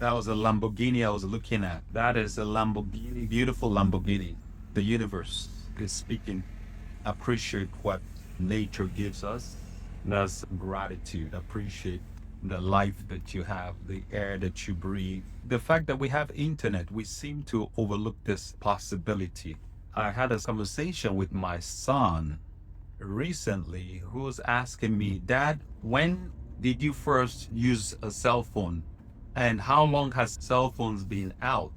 That was a Lamborghini I was looking at. That is a Lamborghini, beautiful Lamborghini. The universe is speaking. Appreciate what nature gives us. That's gratitude. Appreciate the life that you have, the air that you breathe. The fact that we have internet, we seem to overlook this possibility. I had a conversation with my son recently who was asking me, Dad, when did you first use a cell phone? And how long has cell phones been out?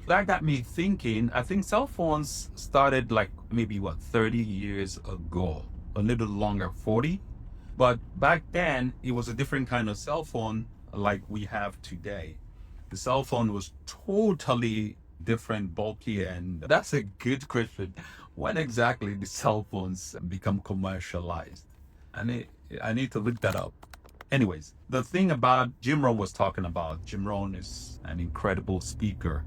That got me thinking. I think cell phones started like maybe 30 years ago, a little longer, 40. But back then it was a different kind of cell phone like we have today. The cell phone was totally different, bulky, and that's a good question. When exactly did cell phones become commercialized? I need to look that up. Anyways, the thing about Jim Rohn was talking about, Jim Rohn is an incredible speaker.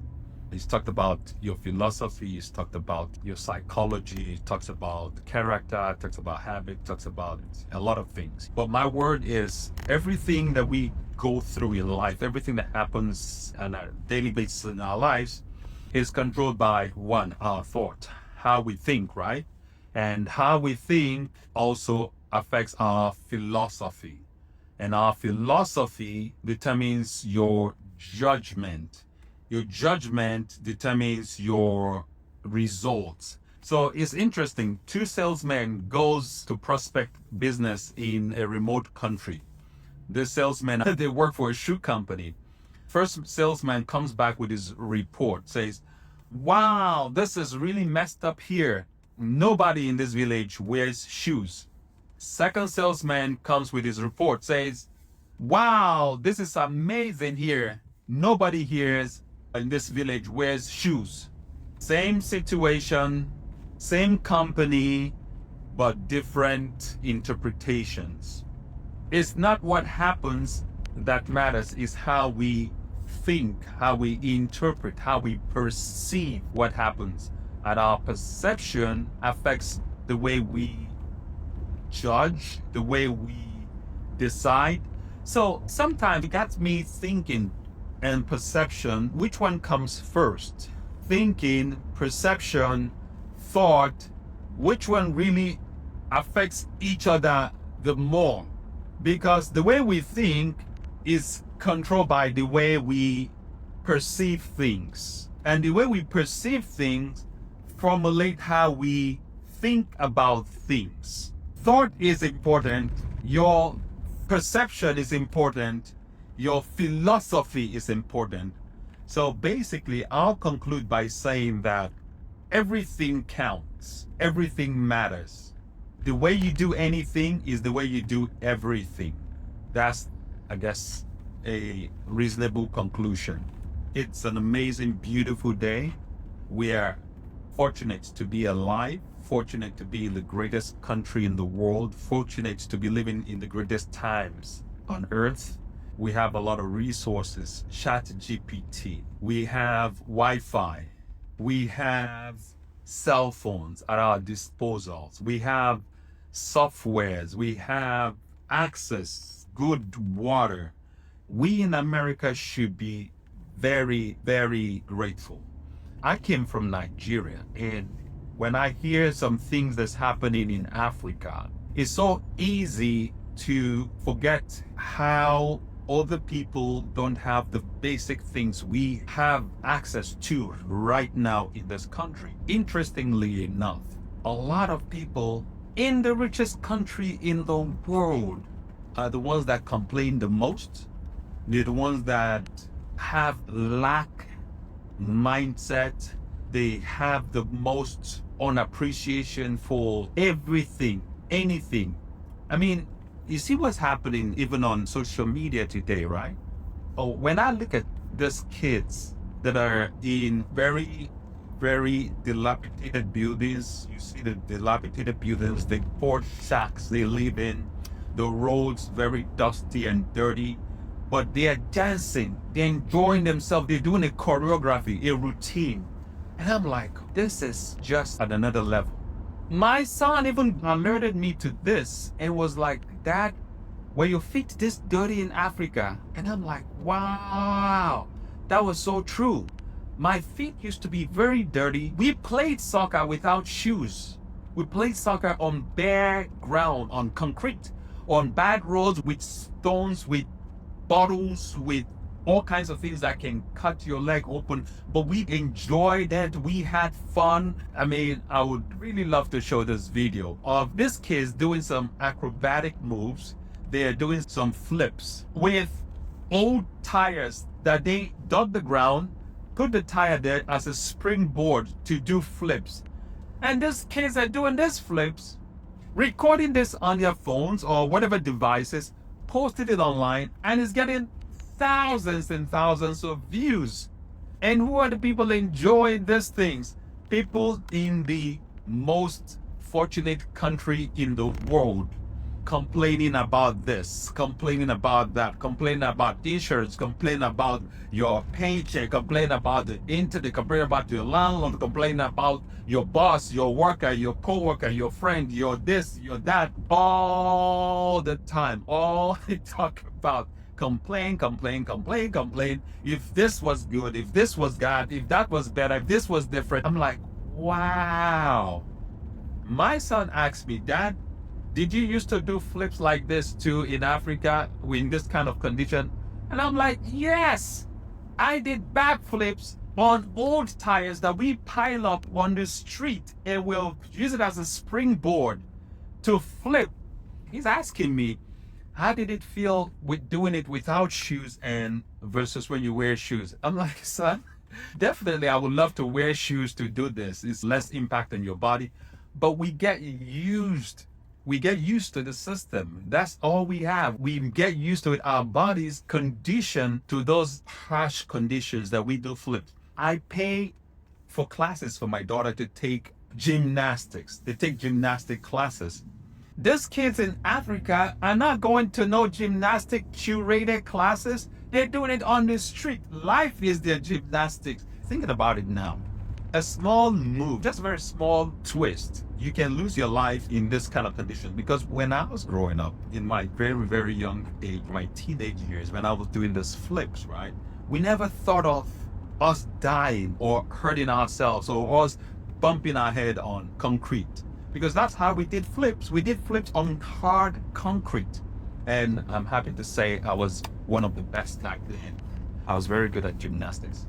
He's talked about your philosophy, he's talked about your psychology, he talks about character, talks about habit, talks about a lot of things. But my word is everything that we go through in life, everything that happens on a daily basis in our lives is controlled by one, our thought, how we think, right? And how we think also affects our philosophy. And our philosophy determines your judgment. Your judgment determines your results. So it's interesting. Two salesmen goes to prospect business in a remote country. This salesman, they work for a shoe company. First salesman comes back with his report, says, wow, this is really messed up here. Nobody in this village wears shoes. Second salesman comes with his report, says, wow, this is amazing here. Nobody here in this village wears shoes. Same situation, same company, but different interpretations. It's not what happens that matters, it's how we think, how we interpret, how we perceive what happens. And our perception affects the way we judge, the way we decide. So sometimes it gets me thinking and perception, which one comes first? Thinking, perception, thought, which one really affects each other the more? Because the way we think is controlled by the way we perceive things. And the way we perceive things formulate how we think about things. Thought is important, your perception is important, your philosophy is important. So basically, I'll conclude by saying that everything counts, everything matters. The way you do anything is the way you do everything. That's, I guess, a reasonable conclusion. It's an amazing, beautiful day. We are fortunate to be alive, fortunate to be in the greatest country in the world, fortunate to be living in the greatest times on earth. We have a lot of resources, ChatGPT, we have Wi-Fi, we have cell phones at our disposals, we have softwares, we have access, good water. We in America should be very, very grateful. I came from Nigeria, and when I hear some things that's happening in Africa, it's so easy to forget how other people don't have the basic things we have access to right now in this country. Interestingly enough, a lot of people in the richest country in the world are the ones that complain the most. They're the ones that have lack mindset. They have the most unappreciation for everything, anything. I mean, you see what's happening even on social media today, right? Oh, when I look at these kids that are in very, very dilapidated buildings, you see the dilapidated buildings, the port shacks they live in, the roads very dusty and dirty, but they are dancing, they're enjoying themselves, they're doing a choreography, a routine. And I'm like, this is just at another level. My son even alerted me to this and was like, Dad, were your feet this dirty in Africa? And I'm like, wow. That was so true. My feet used to be very dirty. We played soccer without shoes. We played soccer on bare ground, on concrete, on bad roads with stones, with bottles, with all kinds of things that can cut your leg open. But we enjoyed it. We had fun. I mean, I would really love to show this video of these kids doing some acrobatic moves. They're doing some flips with old tires that they dug the ground, put the tire there as a springboard to do flips. And these kids are doing these flips, recording this on their phones or whatever devices, posted it online, and it's getting thousands and thousands of views. And who are the people enjoying these things? People in the most fortunate country in the world, complaining about this, complaining about that, complaining about t-shirts, complaining about your paycheck, complaining about the internet, complaining about your landlord, complaining about your boss, your worker, your co-worker, your friend, your this, your that, all the time. All they talk about, complain. If this was good, if this was God, if that was better, if this was different. I'm like, wow. My son asked me, Dad, did you used to do flips like this too in Africa in this kind of condition? And I'm like, yes, I did backflips on old tires that we pile up on the street and we'll use it as a springboard to flip. He's asking me, how did it feel with doing it without shoes and versus when you wear shoes? I'm like, son, definitely I would love to wear shoes to do this. It's less impact on your body, but we get used to the system. That's all we have. We get used to it. Our bodies conditioned to those harsh conditions that we do flips. I pay for classes for my daughter to take gymnastics. They take gymnastic classes. These kids in Africa are not going to no gymnastic curated classes. They're doing it on the street. Life is their gymnastics. Thinking about it now. A small move, just a very small twist, you can lose your life in this kind of condition. Because when I was growing up, in my very, very young age, my teenage years, when I was doing these flips, right, we never thought of us dying or hurting ourselves or us bumping our head on concrete. Because that's how we did flips. We did flips on hard concrete. And I'm happy to say I was one of the best back then. I was very good at gymnastics.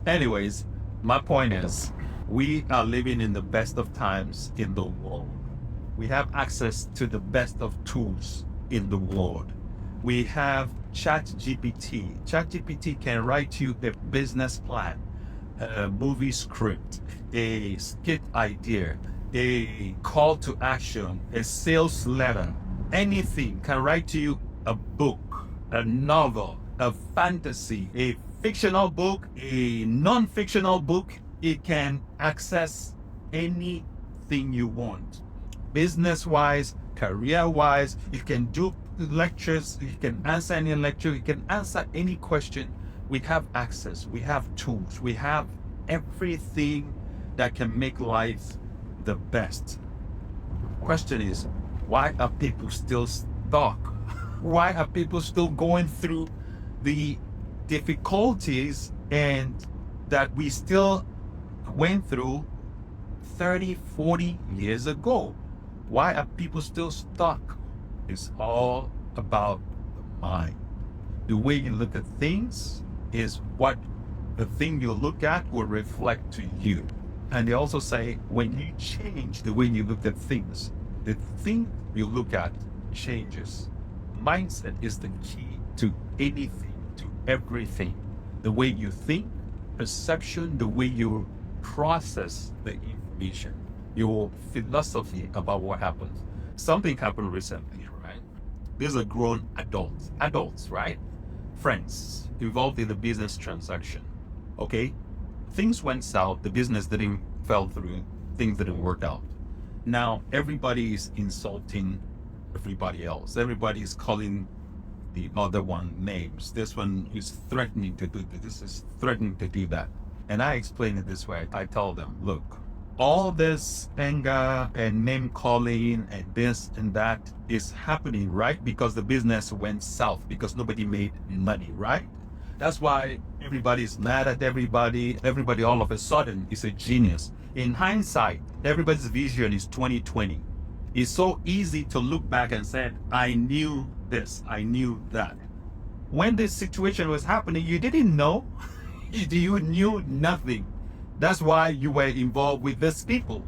Anyways, my point is, we are living in the best of times in the world. We have access to the best of tools in the world. We have ChatGPT. ChatGPT can write you a business plan, a movie script, a skit idea, a call to action, a sales letter. Anything can write to you a book, a novel, a fantasy, a fictional book, a non-fictional book. It can access anything you want. Business-wise, career-wise, you can do lectures, you can answer any lecture, you can answer any question. We have access, we have tools, we have everything that can make life the best. Question is, why are people still stuck? Why are people still going through the difficulties and that we still went through 30, 40 years ago? Why are people still stuck? It's all about the mind. The way you look at things is what the thing you look at will reflect to you. And they also say, when you change the way you look at things, the thing you look at changes. Mindset is the key to anything, to everything. The way you think, perception, the way you process the information, your philosophy about what happens. Something happened recently, right? These are grown adults, right? Friends involved in the business transaction. Okay? Things went south, the business didn't fell through, things didn't work out. Now everybody is insulting everybody else. Everybody is calling the other one names. This one is threatening to do this, is threatening to do that. And I explain it this way. I tell them, look, all this anger and name calling and this and that is happening, right? Because the business went south, because nobody made money, right? That's why everybody's mad at everybody. Everybody all of a sudden is a genius. In hindsight, everybody's vision is 2020. It's so easy to look back and say, I knew this, I knew that. When this situation was happening, you didn't know. You knew nothing. That's why you were involved with these people.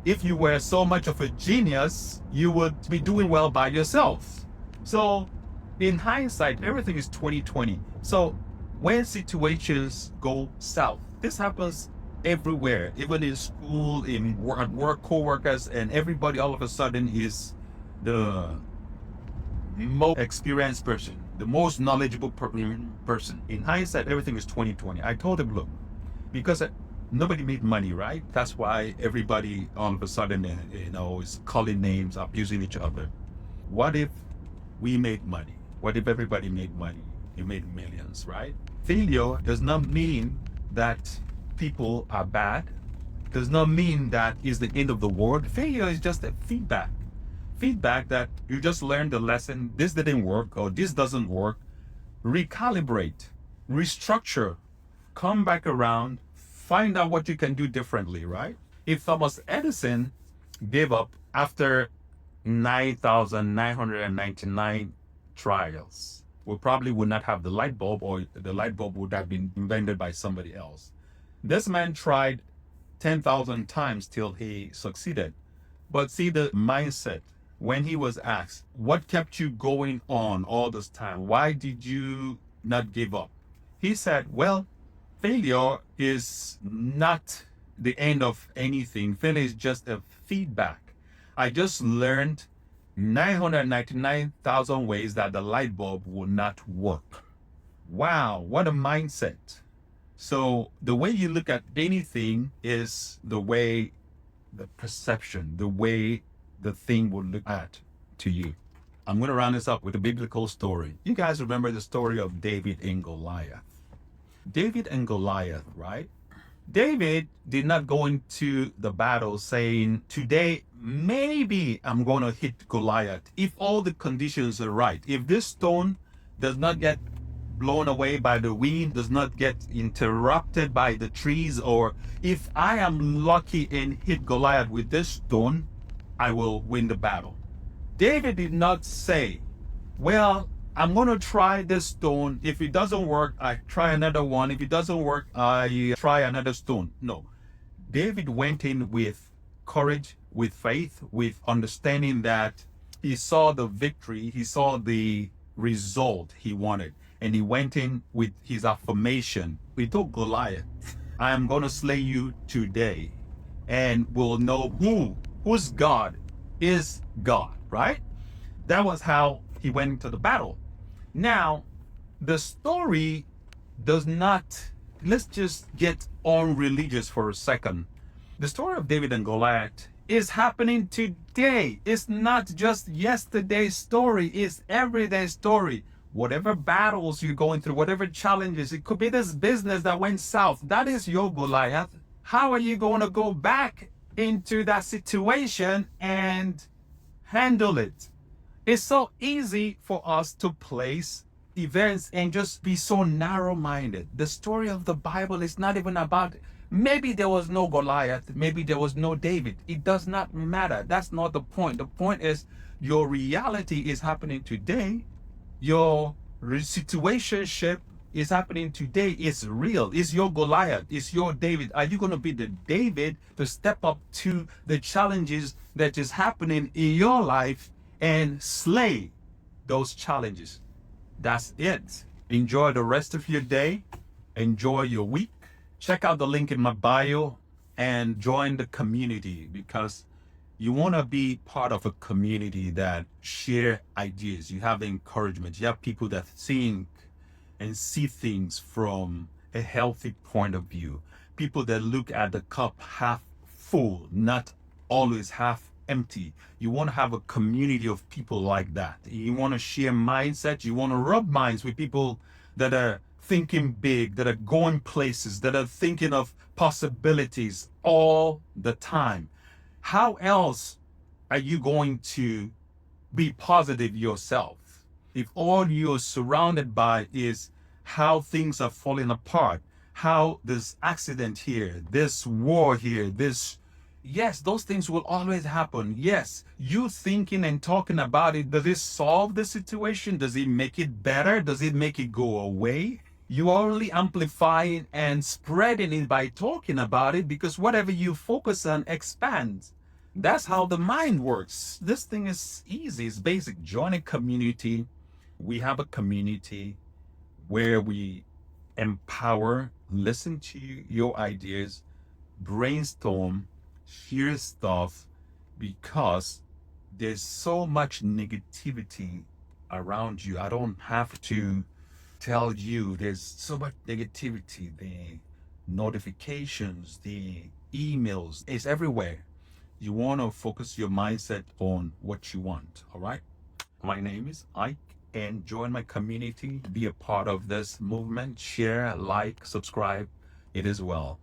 If you were so much of a genius, you would be doing well by yourself. So in hindsight, everything is 2020. So when situations go south, this happens everywhere, even in school, at work, co-workers, and everybody all of a sudden is the most experienced person, the most knowledgeable person. In hindsight, everything is 2020. I told him, look, because nobody made money, right? That's why everybody all of a sudden, is calling names, abusing each other. What if we made money? What if everybody made money? You made millions, right? Failure does not mean that people are bad. Does not mean that is the end of the world. Failure is just a feedback. Feedback that you just learned the lesson. This didn't work or this doesn't work. Recalibrate, restructure, come back around, find out what you can do differently, right? If Thomas Edison gave up after 9,999 trials, we probably would not have the light bulb, or the light bulb would have been invented by somebody else. This man tried 10,000 times till he succeeded. But see the mindset when he was asked, what kept you going on all this time? Why did you not give up? He said, well, failure is not the end of anything. Failure is just a feedback. I just learned 999,000 ways that the light bulb will not work. Wow, what a mindset. So the way you look at anything is the way, the perception, the way the thing will look at to you. I'm going to round this up with a biblical story. You guys remember the story of David and Goliath. David and Goliath, right? David did not go into the battle saying, today, maybe I'm going to hit Goliath if all the conditions are right. If this stone does not get blown away by the wind, does not get interrupted by the trees, or if I am lucky and hit Goliath with this stone, I will win the battle. David did not say, well, I'm going to try this stone. If it doesn't work, I try another one. If it doesn't work, I try another stone. No. David went in with courage, with faith, with understanding that he saw the victory, he saw the result he wanted. And he went in with his affirmation. We told Goliath, I am going to slay you today. And we'll know whose God is God, right? That was how he went into the battle. Now, the story does not, let's just get unreligious for a second. The story of David and Goliath is happening today. It's not just yesterday's story, it's everyday story. Whatever battles you're going through, whatever challenges, it could be this business that went south. That is your Goliath. How are you going to go back into that situation and handle it? It's so easy for us to place events and just be so narrow-minded. The story of the Bible is not even about, maybe there was no Goliath, maybe there was no David. It does not matter. That's not the point. The point is your reality is happening today. Your situationship is happening today. It's real. It's your Goliath. It's your David. Are you going to be the David to step up to the challenges that is happening in your life and slay those challenges? That's it. Enjoy the rest of your day. Enjoy your week. Check out the link in my bio and join the community, because you want to be part of a community that share ideas. You have encouragement. You have people that think and see things from a healthy point of view. People that look at the cup half full, not always half empty. You want to have a community of people like that. You want to share mindset. You want to rub minds with people that are thinking big, that are going places, that are thinking of possibilities all the time. How else are you going to be positive yourself if all you're surrounded by is how things are falling apart, how this accident here, this war here, this. Yes, those things will always happen. Yes, you thinking and talking about it, does it solve the situation? Does it make it better? Does it make it go away? You only amplifying and spreading it by talking about it, because whatever you focus on expands. That's how the mind works. This thing is easy, it's basic. Join a community. We have a community where we empower, listen to your ideas, brainstorm, share stuff, because there's so much negativity around you. I don't have to tell you, there's so much negativity. The notifications, the emails, it's everywhere. You want to focus your mindset on what you want. All right. My name is Ike, and join my community. Be a part of this movement. Share, like, subscribe. It as well.